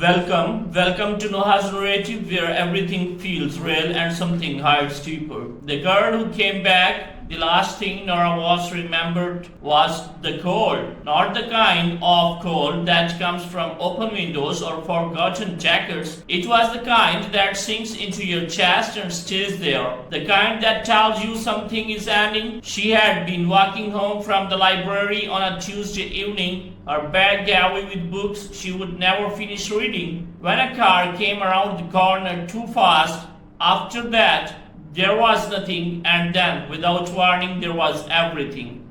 Welcome to Noha's narrative where everything feels real and something hides deeper. The girl who came back, the last thing Nora Voss remembered was the cold. Not the kind of cold that comes from open windows or forgotten jackets. It was the kind that sinks into your chest and stays there. The kind that tells you something is ending. She had been walking home from the library on a Tuesday evening, her bag heavy with books she would never finish reading, when a car came around the corner too fast. After that, there was nothing, and then, without warning, there was everything.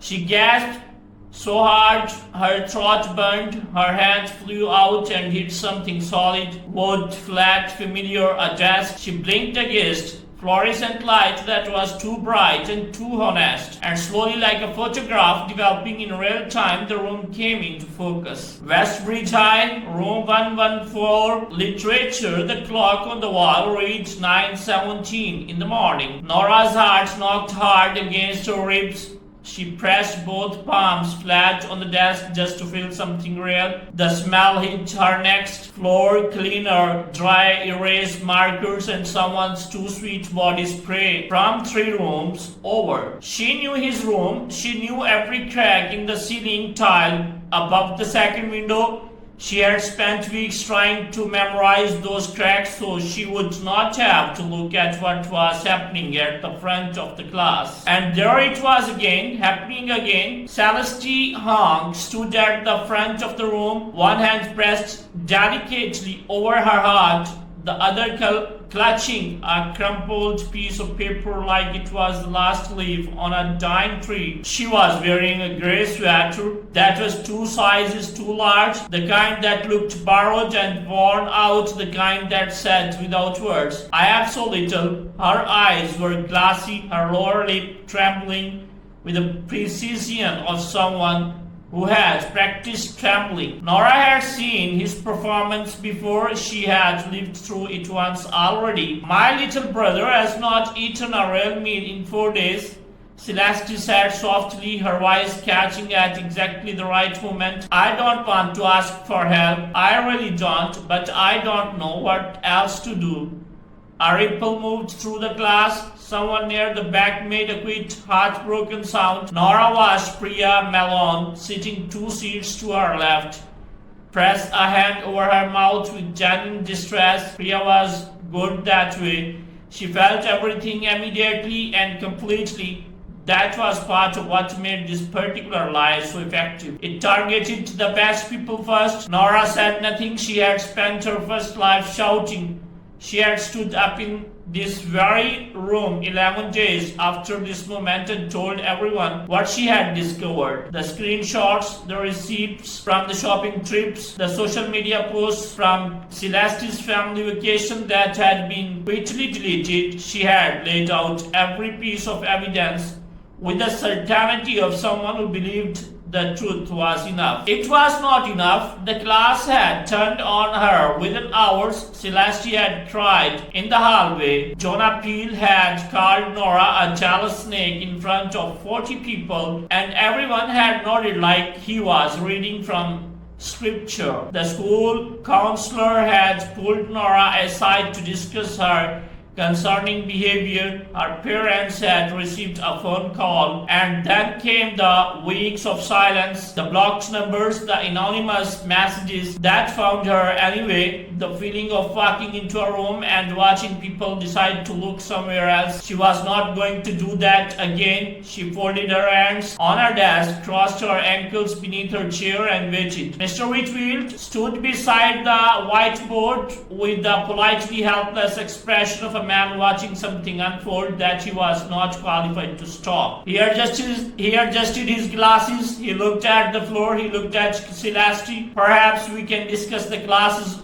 She gasped so hard her throat burned, her hand flew out and hit something solid, wood, flat, familiar, a desk. She blinked against fluorescent light that was too bright and too honest, and slowly, like a photograph developing in real time, the room came into focus. Westbridge High, room 114, literature. The clock on the wall read 9:17 in the morning. Nora's heart knocked hard against her ribs. She pressed both palms flat on the desk just to feel something real. The smell hit her next. Floor cleaner, dry erase markers, and someone's too sweet body spray from 3 rooms over. She knew his room. She knew every crack in the ceiling tile above the second window. She had spent weeks trying to memorize those cracks so she would not have to look at what was happening at the front of the class. And there it was again, happening again. Celeste Huang stood at the front of the room, one hand pressed delicately over her heart, the other clutching a crumpled piece of paper like it was the last leaf on a dying tree. She was wearing a grey sweater that was 2 sizes too large, the kind that looked borrowed and worn out, the kind that said without words, "I have so little." Her eyes were glassy, her lower lip trembling with the precision of someone who had practiced trembling. Nora had seen his performance before. She had lived through it once already. "My little brother has not eaten a real meal in 4 days," Celeste said softly, her voice catching at exactly the right moment. "I don't want to ask for help. I really don't, but I don't know what else to do." A ripple moved through the class. Someone near the back made a quick, heartbroken sound. Nora watched Priya Malone, sitting 2 seats to her left, press a hand over her mouth with genuine distress. Priya was good that way. She felt everything immediately and completely. That was part of what made this particular lie so effective. It targeted the best people first. Nora said nothing. She had spent her first life shouting. She had stood up in this very room 11 days after this moment and told everyone what she had discovered. The screenshots, the receipts from the shopping trips, the social media posts from Celeste's family vacation that had been quickly deleted. She had laid out every piece of evidence with the certainty of someone who believed the truth was enough. It was not enough. The class had turned on her within hours. Celeste had cried in the hallway. Jonah Peel had called Nora a jealous snake in front of 40 people, and everyone had nodded like he was reading from scripture. The school counselor had pulled Nora aside to discuss her concerning behavior. Her parents had received a phone call, and then came the weeks of silence, the blocked numbers, the anonymous messages that found her anyway, the feeling of walking into a room and watching people decide to look somewhere else. She was not going to do that again. She folded her hands on her desk, crossed her ankles beneath her chair, and waited. Mr. Whitfield stood beside the whiteboard with the politely helpless expression of a man watching something unfold that he was not qualified to stop. He adjusted his glasses. He looked at the floor. He looked at Celeste. "Perhaps we can discuss the class's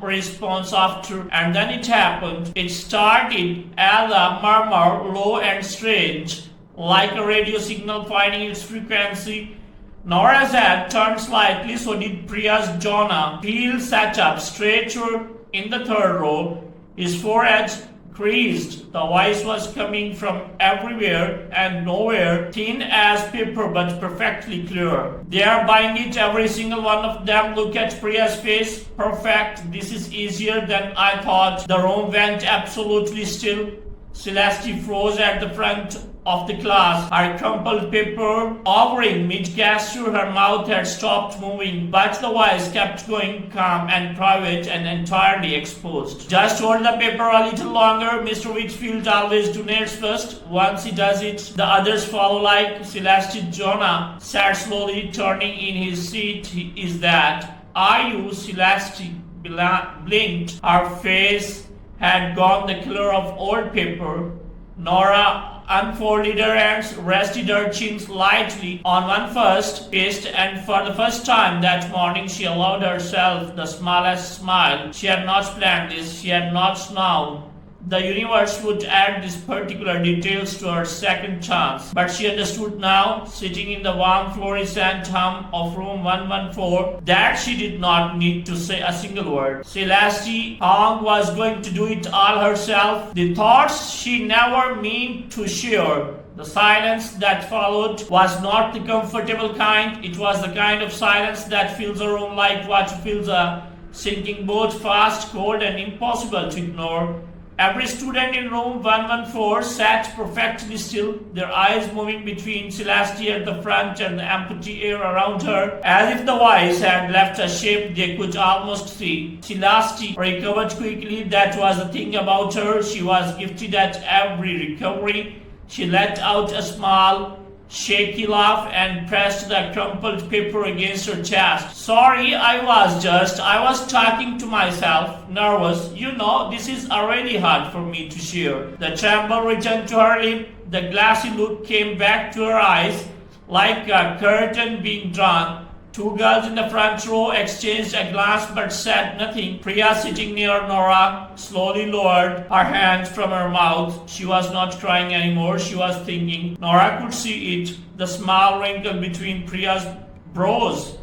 response after." And then it happened. It started as a murmur, low and strange, like a radio signal finding its frequency. Nora's head turned slightly, so did Priya's. Jonah Peel sat up straighter in the 3rd row, his forehead increased. The voice was coming from everywhere and nowhere, thin as paper but perfectly clear. They are buying it, every single one of them. Look at Priya's face. Perfect. This is easier than I thought. The room went absolutely still. Celeste froze at the front of the class. Her crumpled paper hovering mid-gesture, her mouth had stopped moving, but the voice kept going, calm and private and entirely exposed. Just hold the paper a little longer. Mr. Whitfield always donates first. Once he does it, the others follow like Celeste. Jonah said slowly, turning in his seat. Is that? Are you? Celeste blinked. Her face had gone the color of old paper. Nora unfolded her hands, rested her chin lightly on one first fist, and for the first time that morning she allowed herself the smallest smile. She had not planned this. She had not known the universe would add these particular details to her second chance. But she understood now, sitting in the warm fluorescent hum of room 114, that she did not need to say a single word. Celeste Huang was going to do it all herself. The thoughts she never meant to share. The silence that followed was not the comfortable kind. It was the kind of silence that fills a room like what fills a sinking boat, fast, cold, and impossible to ignore. Every student in room 114 sat perfectly still, their eyes moving between Celeste at the front and the empty air around her, as if the voice had left a shape they could almost see. Celeste recovered quickly. That was the thing about her. She was gifted at every recovery. She let out a small, shaky laugh and pressed the crumpled paper against her chest. Sorry, I was talking to myself, nervous. You know, this is already hard for me to share. The tremble returned to her lip. The glassy look came back to her eyes, like a curtain being drawn. Two girls in the front row exchanged a glance but said nothing. Priya, sitting near Nora, slowly lowered her hands from her mouth. She was not crying anymore. She was thinking. Nora could see it, the small wrinkle between Priya's brows,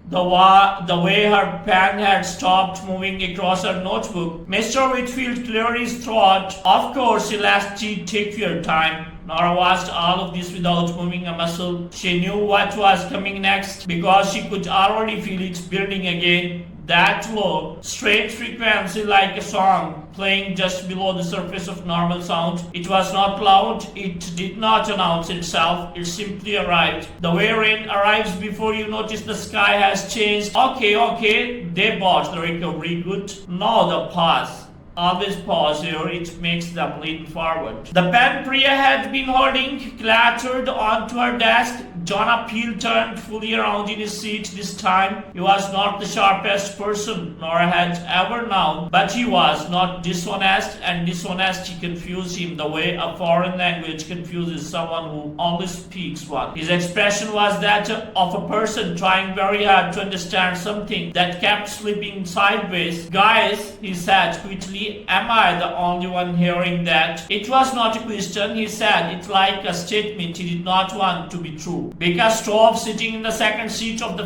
the way her pen had stopped moving across her notebook. Mr. Whitfield cleared his throat. Of course, Celeste, take your time. Nora watched all of this without moving a muscle. She knew what was coming next because she could already feel it building again. That low, strange frequency like a song playing just below the surface of normal sound. It was not loud. It did not announce itself. It simply arrived. The way rain arrives before you notice the sky has changed. Okay, they bought the recovery good. No, the pause. Always pause here, it makes them lean forward. The pen Priya had been holding clattered onto her desk. Jonah Peel turned fully around in his seat this time. He was not the sharpest person Nora had ever known, but he was not dishonest, and dishonesty confused him the way a foreign language confuses someone who only speaks one. His expression was that of a person trying very hard to understand something that kept slipping sideways. Guys, he said quickly, am I the only one hearing that? It was not a question, he said. It's like a statement he did not want to be true. Because Stove, sitting in the second seat of the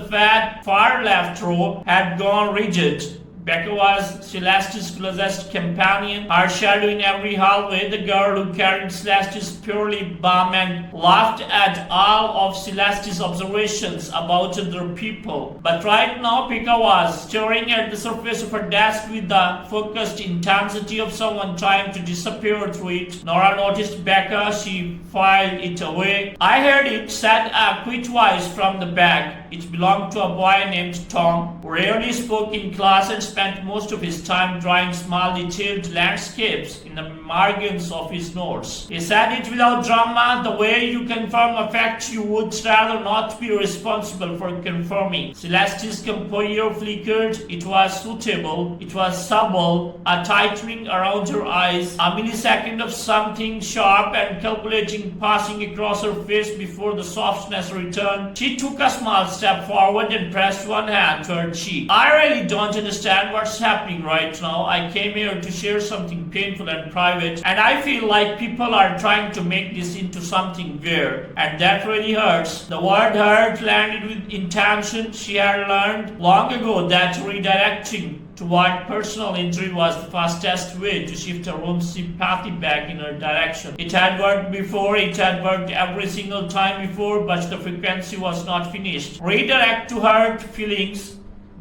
far left row, had gone rigid. Becca was Celeste's closest companion, her shadow in every hallway, the girl who carried Celeste's purely balm and laughed at all of Celeste's observations about other people. But right now Becca was staring at the surface of her desk with the focused intensity of someone trying to disappear through it. Nora noticed Becca. She filed it away. I heard it, said a quick voice from the back. It belonged to a boy named Tom, who rarely spoke in class and spent most of his time drawing small detailed landscapes in the margins of his notes. He said it without drama, the way you confirm a fact you would rather not be responsible for confirming. Celeste's composure flickered. It was suitable. It was subtle, a tightening around her eyes, a millisecond of something sharp and calculating passing across her face before the softness returned. She took a small step forward and pressed one hand to her cheek. I really don't understand understand what's happening right now. I came here to share something painful and private, and I feel like people are trying to make this into something weird, and that really hurts. The word hurt landed with intention. She had learned long ago that redirecting toward personal injury was the fastest way to shift her own sympathy back in her direction. It had worked before, it had worked every single time before, but the frequency was not finished. Redirect to hurt feelings.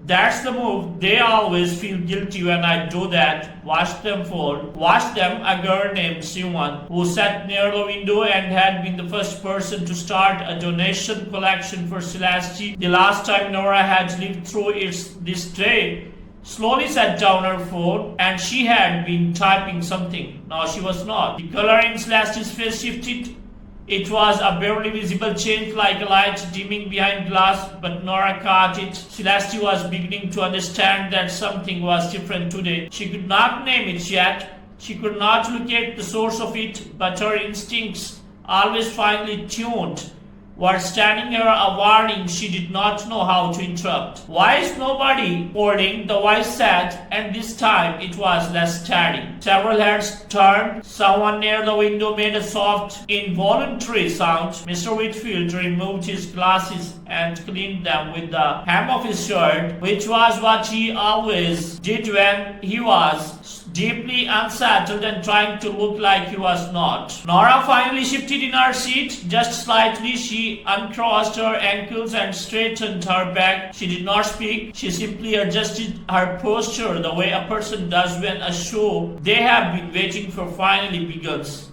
That's the move. They always feel guilty when I do that. Watch them fall. Watch them. A girl named Siwan, who sat near the window and had been the first person to start a donation collection for Celeste the last time Nora had lived through this day, slowly set down her phone, and she had been typing something. Now she was not. The color in Celeste's face shifted. It was a barely visible change, like a light dimming behind glass, but Nora caught it. Celeste was beginning to understand that something was different today. She could not name it yet. She could not locate the source of it, but her instincts, always finely tuned, were standing her a warning she did not know how to interrupt. Why is nobody holding? The voice said, and this time it was less steady. Several heads turned. Someone near the window made a soft, involuntary sound. Mr. Whitfield removed his glasses and cleaned them with the hem of his shirt, which was what he always did when he was deeply unsettled and trying to look like he was not. Nora finally shifted in her seat, just slightly. She uncrossed her ankles and straightened her back. She did not speak. She simply adjusted her posture the way a person does when a show they have been waiting for finally begins.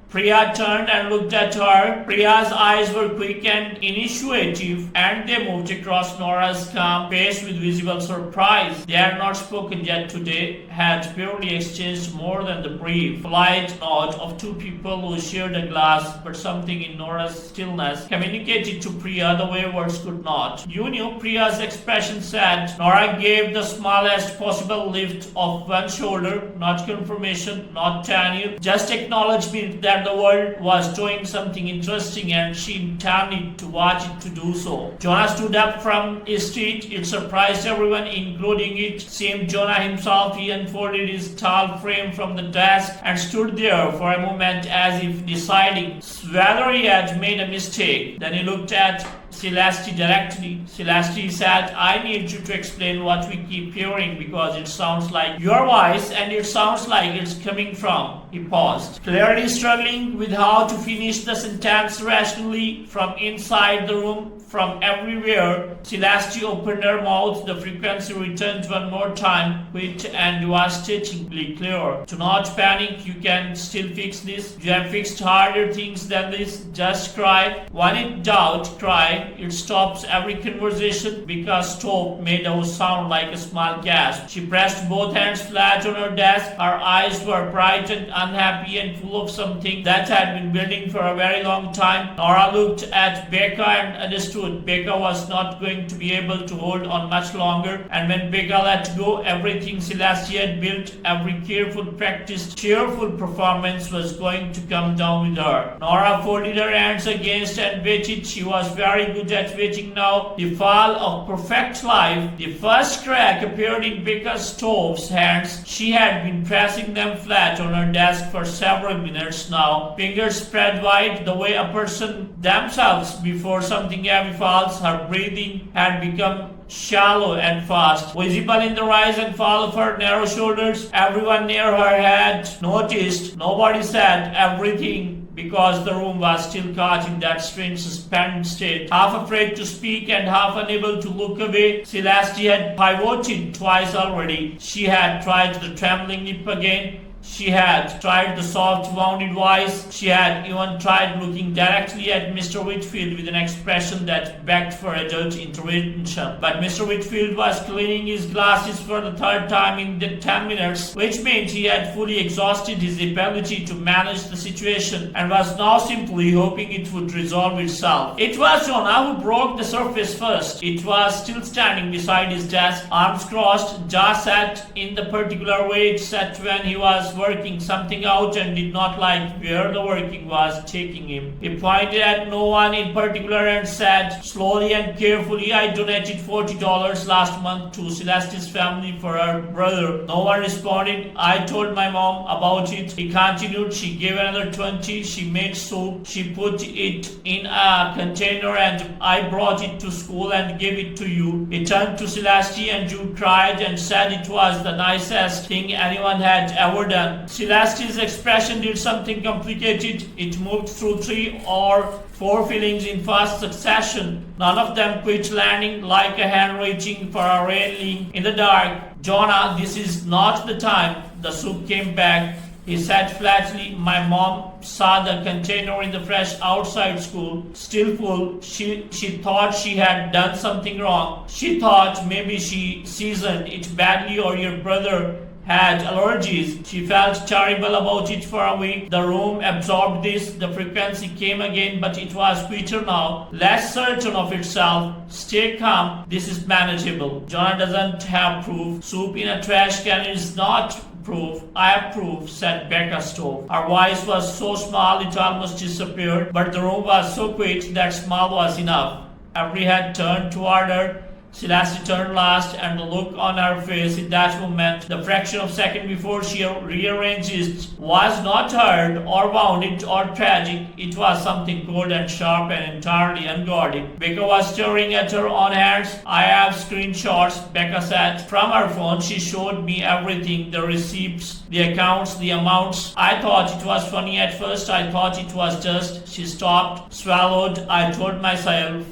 Priya turned and looked at her. Priya's eyes were quick and initiative, and they moved across Nora's calm face with visible surprise. They had not spoken yet today, had barely exchanged more than the brief, polite nod of two people who shared a glass, but something in Nora's stillness communicated to Priya the way words could not. You knew, Priya's expression said. Nora gave the smallest possible lift of one shoulder, not confirmation, not tenure, just acknowledgement that the world was doing something interesting and she intended to watch it to do so. Jonah stood up from his seat. It surprised everyone, including it seemed Jonah himself. He unfolded his tall frame from the desk and stood there for a moment as if deciding whether he had made a mistake. Then he looked at Celeste directly. Celeste said, I need you to explain what we keep hearing because it sounds like your voice and it sounds like it's coming from. He paused, clearly struggling with how to finish the sentence rationally. From inside the room, from everywhere, Celeste opened her mouth. The frequency returned one more time, quick and devastatingly clear. Do not panic, you can still fix this. You have fixed harder things than this. Just cry. When in doubt, cry. It stops every conversation because Tope made a sound like a small gasp. She pressed both hands flat on her desk. Her eyes were bright and unhappy and full of something that had been building for a very long time. Nora looked at Becca and understood Becca was not going to be able to hold on much longer, and when Becca let go, everything Celeste had built, every careful practiced, cheerful performance was going to come down with her. Nora folded her hands against and waited. She was very good at waiting now. The fall of perfect life. The first crack appeared in Becca's Tope's hands. She had been pressing them flat on her desk for several minutes now, fingers spread wide the way a person themselves before something heavy falls. Her breathing had become shallow and fast, visible in the rise and fall of her narrow shoulders. Everyone near her had noticed. Nobody said everything because the room was still caught in that strange suspended state, half afraid to speak and half unable to look away. Celeste had pivoted twice already. She had tried the trembling lip again. She had tried the soft, wounded voice. She had even tried looking directly at Mr. Whitfield with an expression that begged for adult intervention. But Mr. Whitfield was cleaning his glasses for the third time in the 10 minutes, which meant he had fully exhausted his ability to manage the situation and was now simply hoping it would resolve itself. It was Jonah who broke the surface first. It was still standing beside his desk, arms crossed, jaw set in the particular way it sat when he was was working something out and did not like where the working was taking him. He pointed at no one in particular and said slowly and carefully, I donated $40 last month to Celeste's family for her brother. No one responded. I told my mom about it. He continued. She gave another 20. She made soup. She put it in a container and I brought it to school and gave it to you. He turned to Celeste and you cried and said it was the nicest thing anyone had ever done. Celeste's expression did something complicated. It moved through 3 or 4 feelings in fast succession. None of them quit landing like a hand reaching for a railing in the dark. Jonah, this is not the time. The soup came back. He said flatly, my mom saw the container in the fresh outside school, still full. She thought she had done something wrong. She thought maybe she seasoned it badly or your brother had allergies. She felt terrible about it for a week. The room absorbed this. The frequency came again, but it was quieter now, less certain of itself. Stay calm. This is manageable. Jonah doesn't have proof. Soup in a trash can is not proof. I have proof, said Becca Stove. Her voice was so small it almost disappeared, but the room was so quiet that small was enough. Every head turned toward her. Celeste turned last, and the look on her face in that moment, the fraction of a second before she rearranged it, was not hurt or wounded or tragic. It was something cold and sharp and entirely unguarded. Becca was staring at her own hands. I have screenshots, Becca said. From her phone, she showed me everything, the receipts, the accounts, the amounts. I thought it was funny at first. I thought it was just. She stopped, swallowed. I told myself,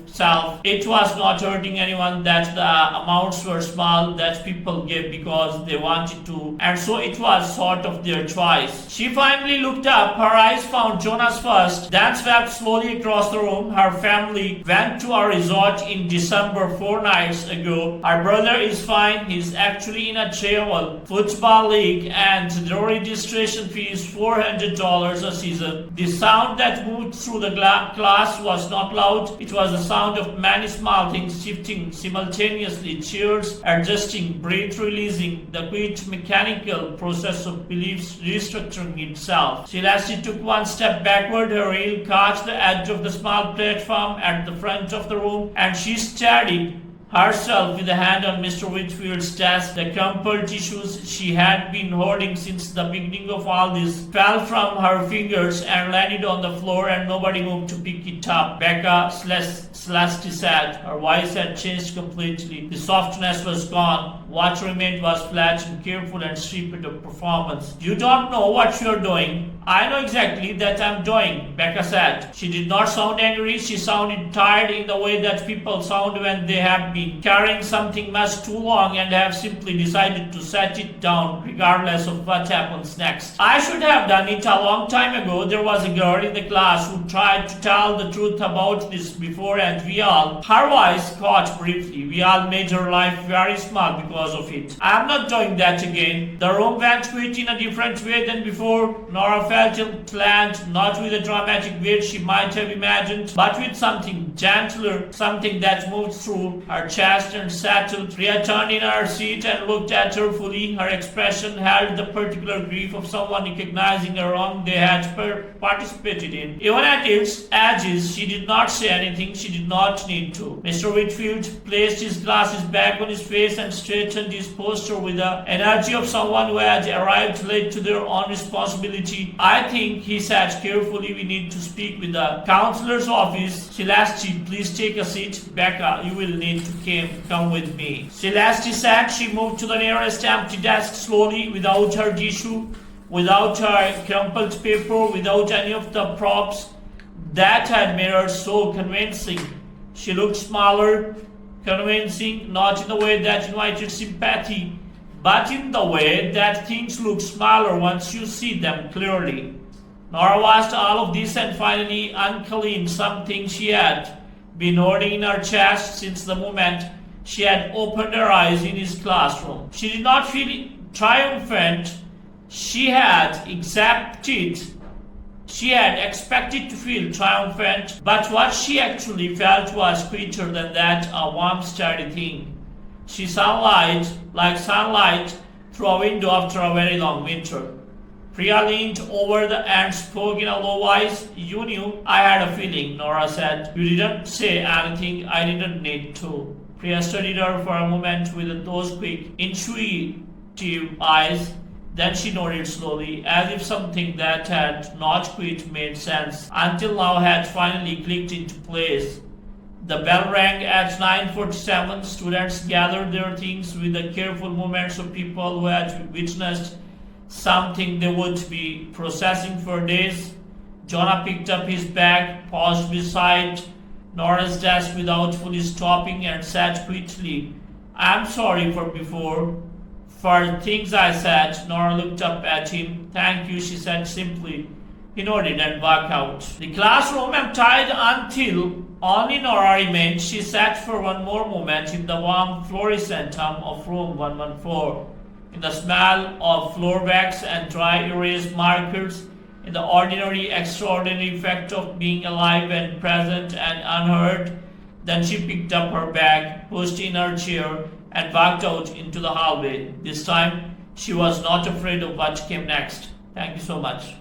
it was not hurting anyone, that the amounts were small, that people gave because they wanted to, and so it was sort of their choice. She finally looked up. Her eyes found Jonah's first, then swept slowly across the room. Her family went to a resort in December 4 nights ago. Her brother is fine. He's actually in a travel football league and the registration fee is $400 a season. The sound that moved through the class was not loud. It was the sound of many small things shifting simultaneously, chairs adjusting, breath releasing, the quick mechanical process of beliefs restructuring itself. Celeste took one step backward. Her heel caught the edge of the small platform at the front of the room, and she steadied herself with a hand on Mr. Whitfield's desk. The crumpled tissues she had been holding since the beginning of all this fell from her fingers and landed on the floor, and nobody moved to pick it up. Becca, Celeste said. Her voice had changed completely. The softness was gone. What remained was flat and careful and stripped of performance. You don't know what you're doing. I know exactly that I'm doing, Becca said. She did not sound angry. She sounded tired in the way that people sound when they have been carrying something much too long and have simply decided to set it down regardless of what happens next. I should have done it a long time ago. There was a girl in the class who tried to tell the truth about this before, and her voice caught briefly. We all made her life very small because of it. I'm not doing that again. The room went quiet in a different way than before. Nora felt it land, not with a dramatic weight she might have imagined, but with something gentler, something that moved through her chest and settled. Rhea turned in her seat and looked at her fully. Her expression held the particular grief of someone recognizing a wrong they had participated in. Even at its edges, she did not say anything. She did not need to. Mr. Whitfield placed his glasses back on his face and straightened his posture with the energy of someone who had arrived late to their own responsibility. I think, he said carefully, we need to speak with the counselor's office. Celeste, please take a seat. Becca, you will need to come with me. Celeste sat. She moved to the nearest empty desk slowly, without her tissue, without her crumpled paper, without any of the props that had made her so convincing. She looked smaller, convincing, not in the way that invited sympathy, but in the way that things look smaller once you see them clearly. Nora watched all of this and finally uncleaned something she had been holding in her chest since the moment she had opened her eyes in his classroom. She did not feel triumphant. She had expected to feel triumphant, but what she actually felt was greater than that, a warm, steady thing. She saw light, like sunlight, through a window after a very long winter. Priya leaned over and spoke in a low voice. You knew. I had a feeling, Nora said. You didn't say anything. I didn't need to. Priya studied her for a moment with those quick, intuitive eyes. Then she nodded slowly, as if something that had not quite made sense until now had finally clicked into place. The bell rang at 9:47. Students gathered their things with the careful movements of people who had witnessed something they would be processing for days. Jonah picked up his bag, paused beside Nora's desk without fully stopping, and said quietly, I'm sorry for before. For things I said. Nora looked up at him. Thank you, she said simply. He nodded and walked out. The classroom emptied until only Nora remained. She sat for one more moment in the warm fluorescent hum of room 114, in the smell of floor wax and dry erase markers, in the ordinary, extraordinary effect of being alive and present and unheard. Then she picked up her bag, pushed in her chair, and walked out into the hallway. This time, she was not afraid of what came next. Thank you so much.